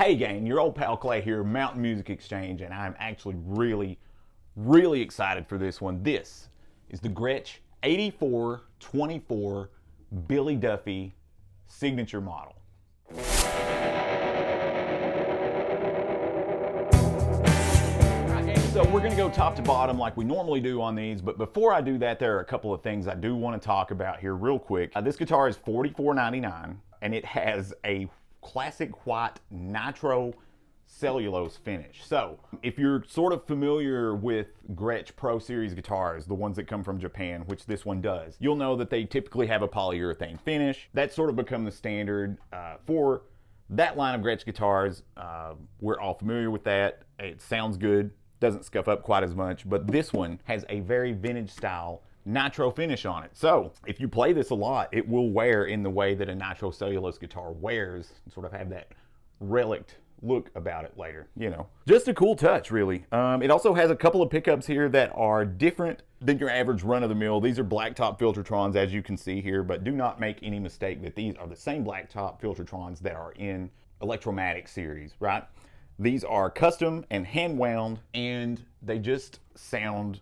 Hey gang, your old pal Clay here, Mountain Music Exchange, and I'm actually really excited for this one. This is the Gretsch 8424 Billy Duffy signature model. So we're going to go top to bottom like we normally do on these, but before I do that, there are a couple of things I do want to talk about here real quick. This guitar is $44.99, and it has a classic white nitro cellulose finish. So if you're sort of familiar with Gretsch Pro Series guitars, the ones that come from Japan, which this one does, you'll know that they typically have a polyurethane finish. That's sort of become the standard for that line of Gretsch guitars. We're all familiar with that. It sounds good, doesn't scuff up quite as much, but this one has a very vintage style nitro finish on it. So if you play this a lot, it will wear in the way that a nitro cellulose guitar wears, and sort of have that relict look about it later, you know. Just a cool touch, really. It also has a couple of pickups here that are different than your average run-of-the-mill. These are blacktop Filtertrons, as you can see here, but do not make any mistake that these are the same blacktop Filtertrons that are in Electromatic series, right? These are custom and hand wound, and they just sound,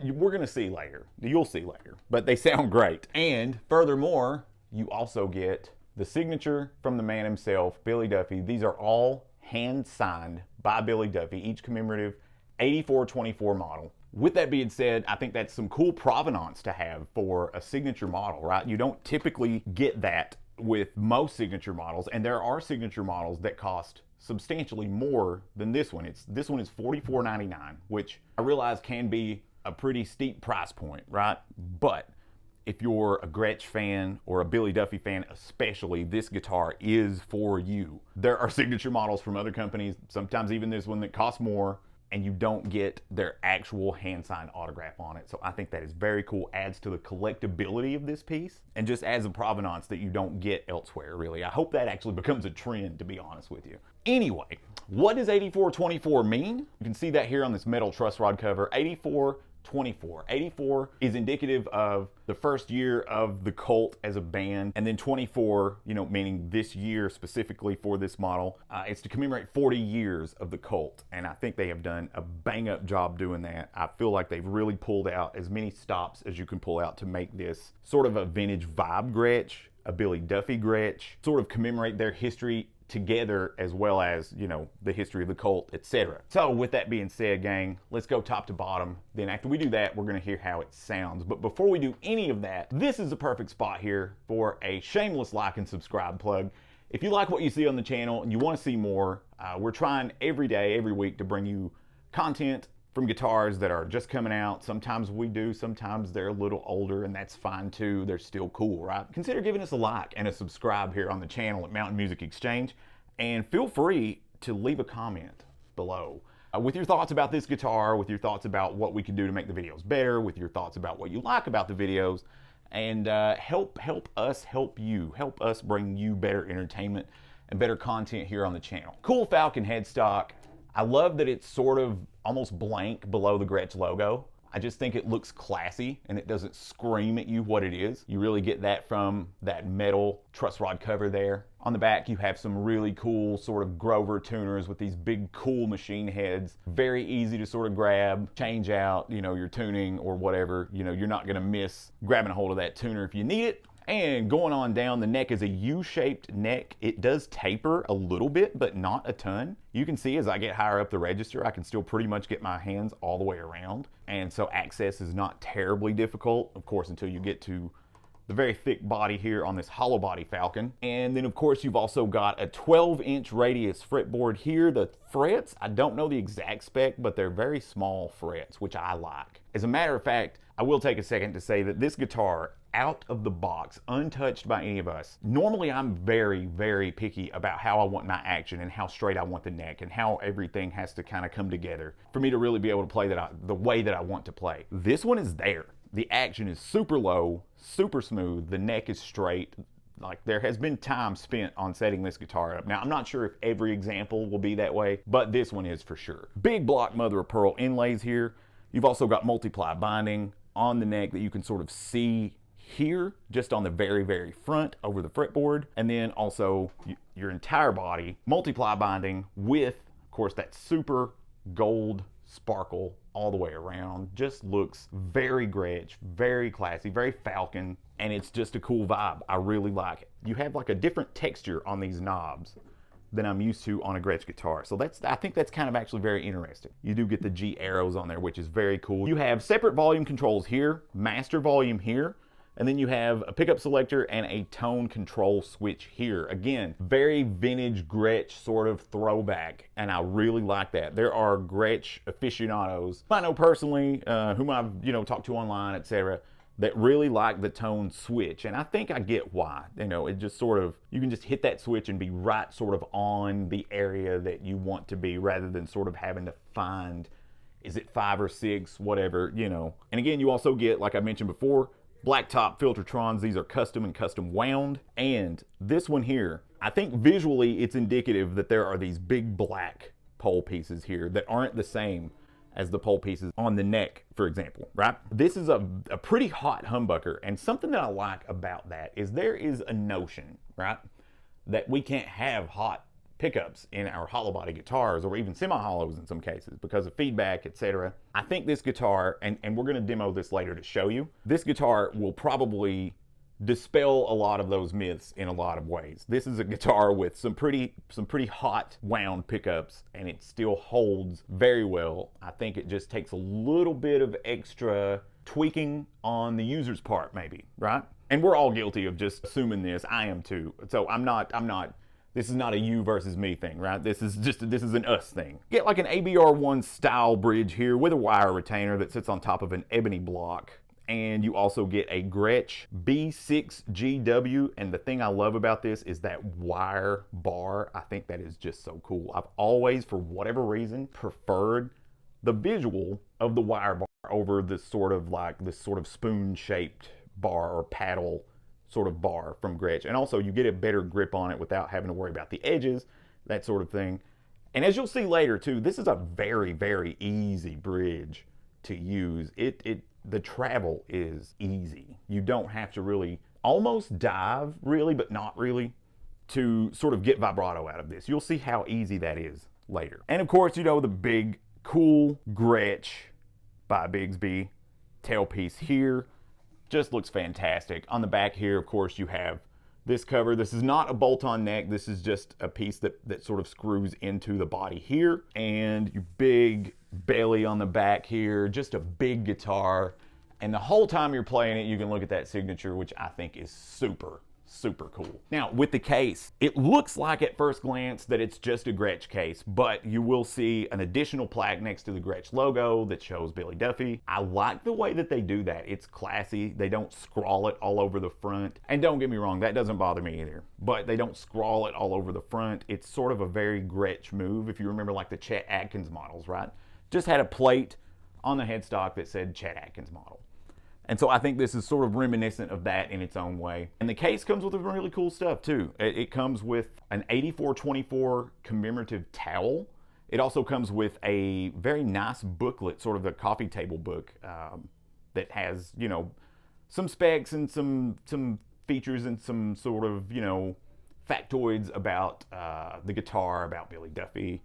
we're gonna see later, you'll see later, but they sound great. And furthermore, you also get the signature from the man himself, Billy Duffy. These are all hand signed by Billy Duffy, each commemorative 8424 model. With that being said, I think that's some cool provenance to have for a signature model, right? You don't typically get that with most signature models, and there are signature models that cost substantially more than this one. This one is $44.99, which I realize can be a pretty steep price point, right? But if you're a Gretsch fan or a Billy Duffy fan especially, this guitar is for you. There are signature models from other companies, sometimes even this one, that costs more, and you don't get their actual hand-signed autograph on it. So I think that is very cool, adds to the collectability of this piece, and just adds a provenance that you don't get elsewhere, really. I hope that actually becomes a trend, to be honest with you. Anyway, what does 8424 mean? You can see that here on this metal truss rod cover. 84 is indicative of the first year of the Cult as a band, and then 24, you know, meaning this year specifically for this model. It's to commemorate 40 years of the Cult, and I think they have done a bang-up job doing that. I feel like they've really pulled out as many stops as you can pull out to make this sort of a vintage vibe Gretsch, a Billy Duffy Gretsch, sort of commemorate their history together, as well as, you know, the history of the Cult, etc. So with that being said, gang, let's go top to bottom. Then after we do that, we're going to hear how it sounds. But before we do any of that, this is the perfect spot here for a shameless like and subscribe plug. If you like what you see on the channel and you want to see more, we're trying every day, every week to bring you content from guitars that are just coming out. Sometimes we do, sometimes they're a little older, and that's fine too. They're still cool, right? Consider giving us a like and a subscribe here on the channel at Mountain Music Exchange, and feel free to leave a comment below with your thoughts about this guitar, with your thoughts about what we can do to make the videos better, with your thoughts about what you like about the videos, and help us help you, help us bring you better entertainment and better content here on the channel. Cool Falcon headstock. I love that it's sort of almost blank below the Gretsch logo. I just think it looks classy and it doesn't scream at you what it is. You really get that from that metal truss rod cover there. On the back, you have some really cool sort of Grover tuners with these big cool machine heads. Very easy to sort of grab, change out, you know, your tuning or whatever. You know, you're not gonna miss grabbing a hold of that tuner if you need it. And going on down, the neck is a U-shaped neck. It does taper a little bit, but not a ton. You can see as I get higher up the register, I can still pretty much get my hands all the way around. And so access is not terribly difficult, of course, until you get to the very thick body here on this hollow body Falcon. And then of course you've also got a 12-inch radius fretboard here. The frets, I don't know the exact spec, but they're very small frets, which I like. As a matter of fact, I will take a second to say that this guitar, out of the box, untouched by any of us. Normally I'm very picky about how I want my action and how straight I want the neck and how everything has to kind of come together for me to really be able to play the way that I want to play. This one is there. The action is super low, super smooth, the neck is straight. Like, there has been time spent on setting this guitar up. Now, I'm not sure if every example will be that way, but this one is for sure. Big block mother of pearl inlays here. You've also got multiply binding on the neck that you can sort of see here, just on the very, very front over the fretboard, and then also your entire body, multiply binding with, of course, that super gold sparkle all the way around. Just looks very Gretsch, very classy, very Falcon, and it's just a cool vibe. I really like it. You have like a different texture on these knobs than I'm used to on a Gretsch guitar. So I think that's kind of actually very interesting. You do get the G arrows on there, which is very cool. You have separate volume controls here, master volume here, and then you have a pickup selector and a tone control switch here. Again, very vintage Gretsch sort of throwback, and I really like that. There are Gretsch aficionados I know personally, whom I've talked to online, etc., that really like the tone switch, and I think I get why. It just sort of, you can just hit that switch and be right sort of on the area that you want to be, rather than sort of having to find, is it 5 or 6, whatever, And again, you also get, like I mentioned before, black top Filtertrons. These are custom and custom wound. And this one here, I think visually it's indicative that there are these big black pole pieces here that aren't the same as the pole pieces on the neck, for example, right? This is a pretty hot humbucker, and something that I like about that is there is a notion, right, that we can't have hot pickups in our hollow body guitars, or even semi-hollows in some cases, because of feedback, etc. I think this guitar, and we're gonna demo this later to show you, this guitar will probably dispel a lot of those myths in a lot of ways. This is a guitar with some pretty hot wound pickups, and it still holds very well. I think it just takes a little bit of extra tweaking on the user's part, maybe, right? And we're all guilty of just assuming this. I am too. So I'm not, this is not a you versus me thing, right? This is an us thing. Get like an ABR1 style bridge here with a wire retainer that sits on top of an ebony block. And you also get a Gretsch B6GW, and the thing I love about this is that wire bar. I think that is just so cool. I've always, for whatever reason, preferred the visual of the wire bar over this sort of spoon-shaped bar or paddle sort of bar from Gretsch. And also you get a better grip on it without having to worry about the edges, that sort of thing. And as you'll see later too, this is a very, very easy bridge to use. The travel is easy. You don't have to really almost dive, really, but not really, to sort of get vibrato out of this. You'll see how easy that is later. And of course, the big, cool Gretsch by Bigsby tailpiece here. Just looks fantastic. On the back here, of course, you have this cover. This is not a bolt-on neck. This is just a piece that sort of screws into the body here. And your big belly on the back here, just a big guitar. And the whole time you're playing it, you can look at that signature, which I think is super, super cool. Now, with the case, it looks like at first glance that it's just a Gretsch case, but you will see an additional plaque next to the Gretsch logo that shows Billy Duffy. I like the way that they do that. It's classy. They don't scrawl it all over the front. And don't get me wrong, that doesn't bother me either, but they don't scrawl it all over the front. It's sort of a very Gretsch move. If you remember, like the Chet Atkins models, right? Just had a plate on the headstock that said Chet Atkins model. And so I think this is sort of reminiscent of that in its own way. And the case comes with some really cool stuff too. It comes with an 8424 commemorative towel. It also comes with a very nice booklet, sort of a coffee table book, that has, some specs and some features and some sort of, factoids about the guitar, about Billy Duffy,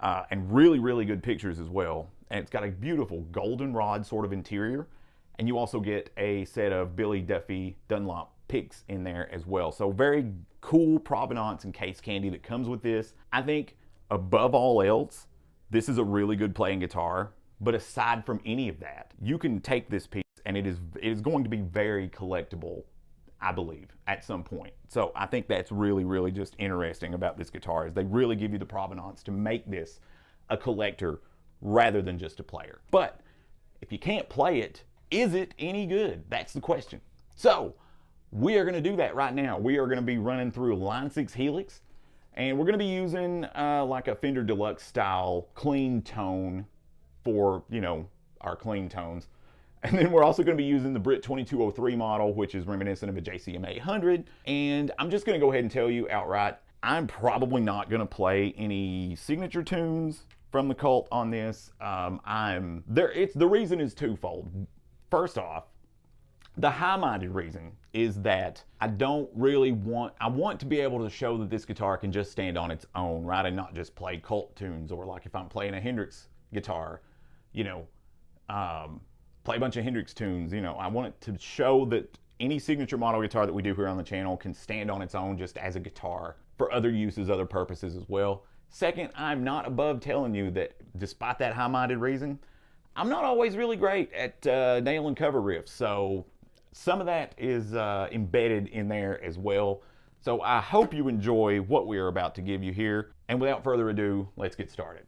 and really, really good pictures as well. And it's got a beautiful goldenrod sort of interior. And you also get a set of Billy Duffy Dunlop picks in there as well. So very cool provenance and case candy that comes with this. I think above all else, this is a really good playing guitar. But aside from any of that, you can take this piece and it is going to be very collectible, I believe, at some point. So I think that's really, really just interesting about this guitar, is they really give you the provenance to make this a collector rather than just a player. But if you can't play it, is it any good? That's the question. So we are going to do that right now. We are going to be running through a Line 6 Helix, and we're going to be using like a Fender Deluxe style clean tone for, our clean tones. And then we're also going to be using the Brit 2203 model, which is reminiscent of a JCM 800. And I'm just going to go ahead and tell you outright, I'm probably not going to play any signature tunes from the Cult on this. The reason is twofold. First off, The high-minded reason is that I want to be able to show that this guitar can just stand on its own, right? And not just play cult tunes, or like if I'm playing a Hendrix guitar, you know, play a bunch of Hendrix tunes. You know, I want it to show that any signature model guitar that we do here on the channel can stand on its own just as a guitar for other uses, other purposes as well. Second, I'm not above telling you that despite that high-minded reason, I'm not always really great at nailing cover riffs. So some of that is embedded in there as well. So I hope you enjoy what we are about to give you here. And without further ado, let's get started.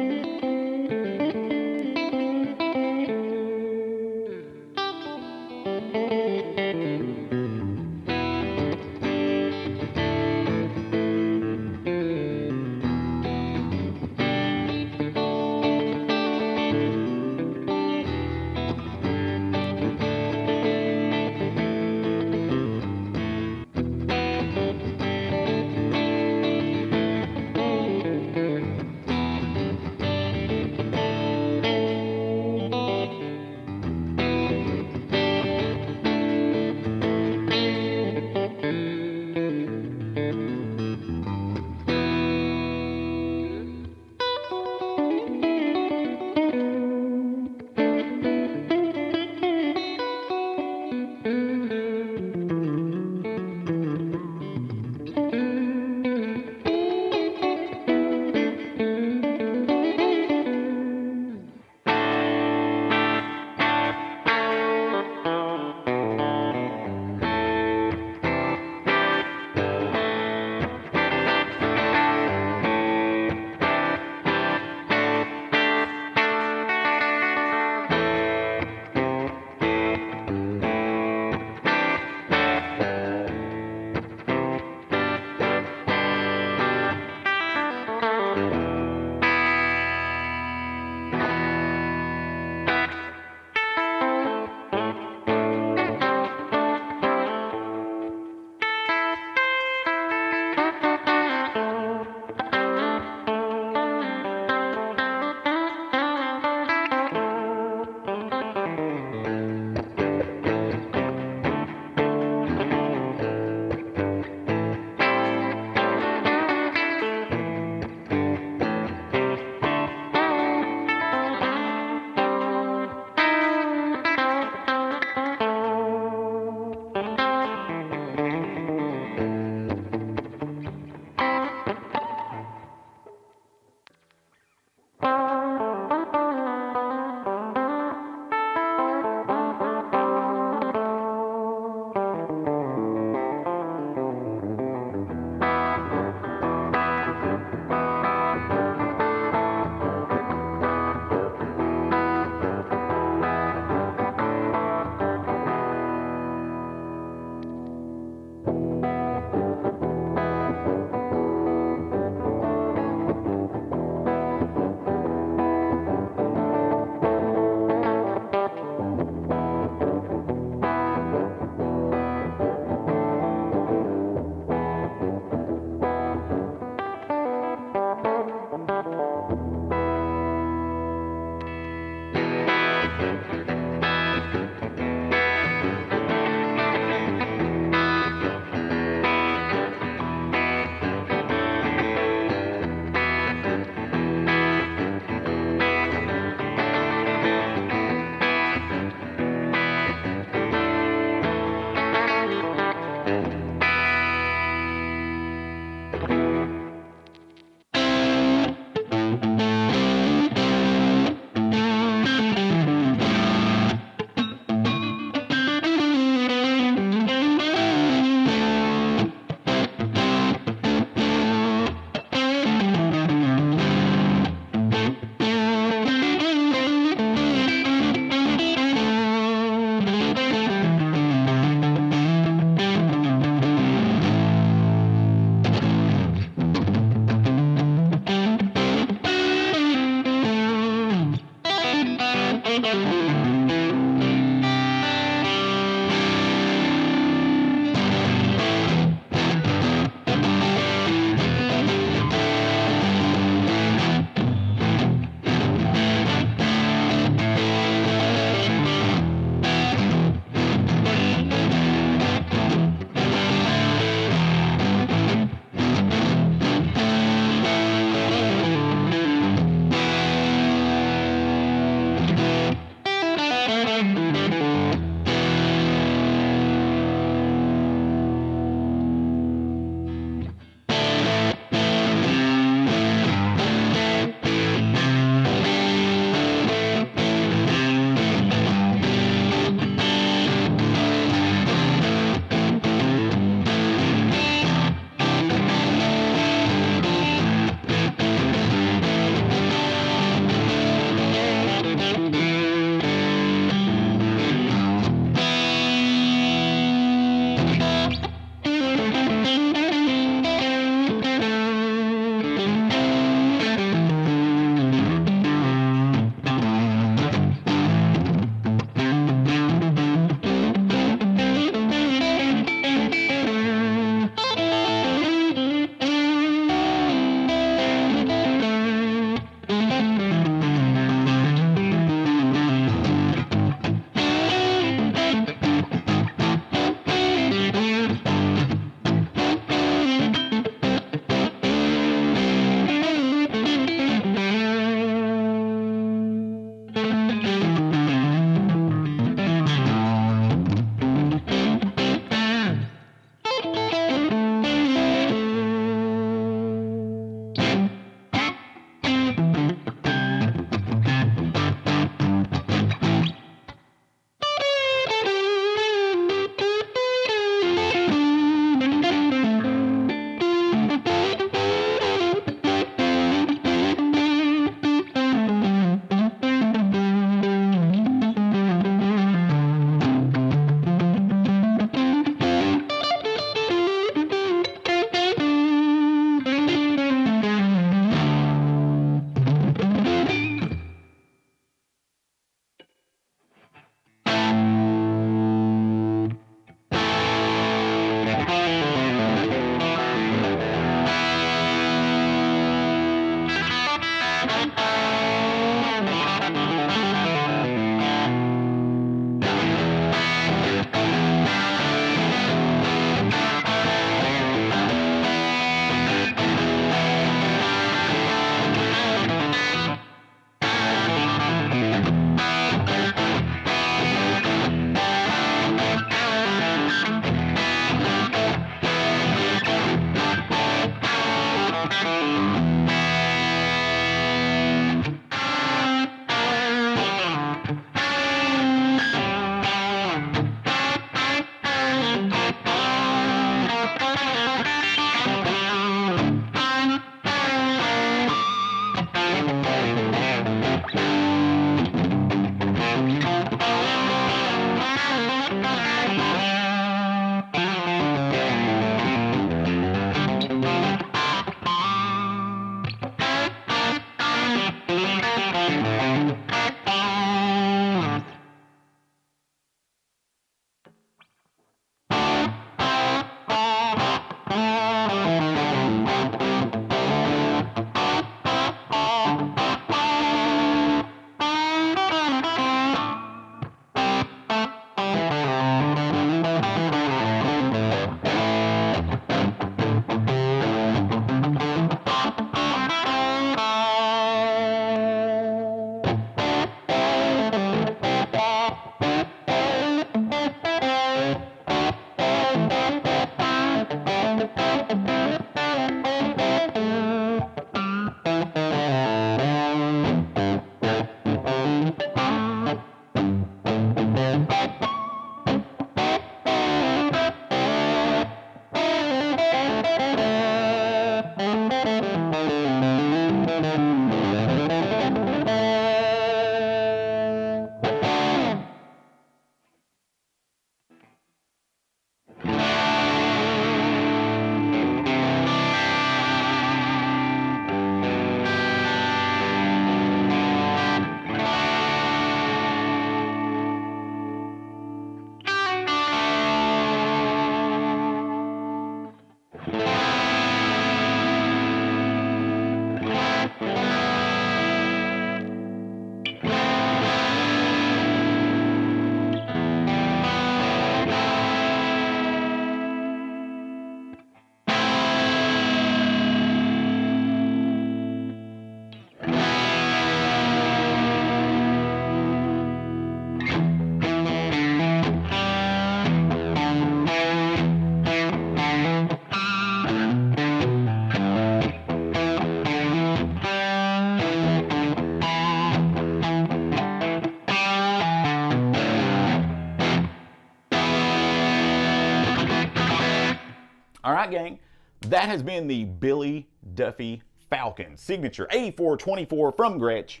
All right, gang, that has been the Billy Duffy Falcon Signature A424 from Gretsch.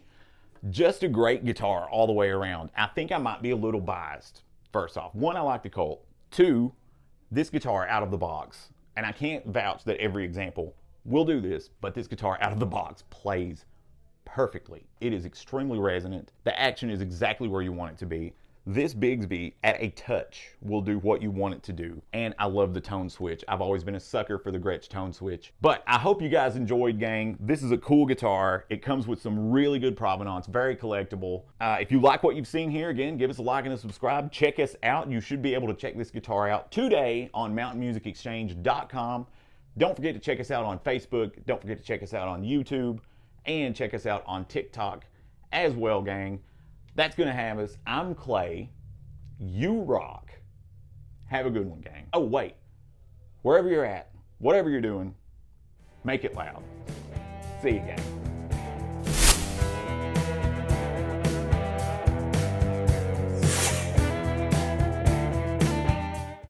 Just a great guitar all the way around. I think I might be a little biased. First off, one, I like the Colt. Two, this guitar out of the box, and I can't vouch that every example will do this, but this guitar out of the box plays perfectly. It is extremely resonant. The action is exactly where you want it to be. This Bigsby at a touch will do what you want it to do. And I love the tone switch. I've always been a sucker for the Gretsch tone switch. But I hope you guys enjoyed, gang. This is a cool guitar. It comes with some really good provenance, very collectible. If you like what you've seen here, again, give us a like and a subscribe. Check us out. You should be able to check this guitar out today on mountainmusicexchange.com. Don't forget to check us out on Facebook. Don't forget to check us out on YouTube. And check us out on TikTok as well, gang. That's going to have us. I'm Clay. You rock. Have a good one, gang. Oh, wait. Wherever you're at, whatever you're doing, make it loud. See you, gang.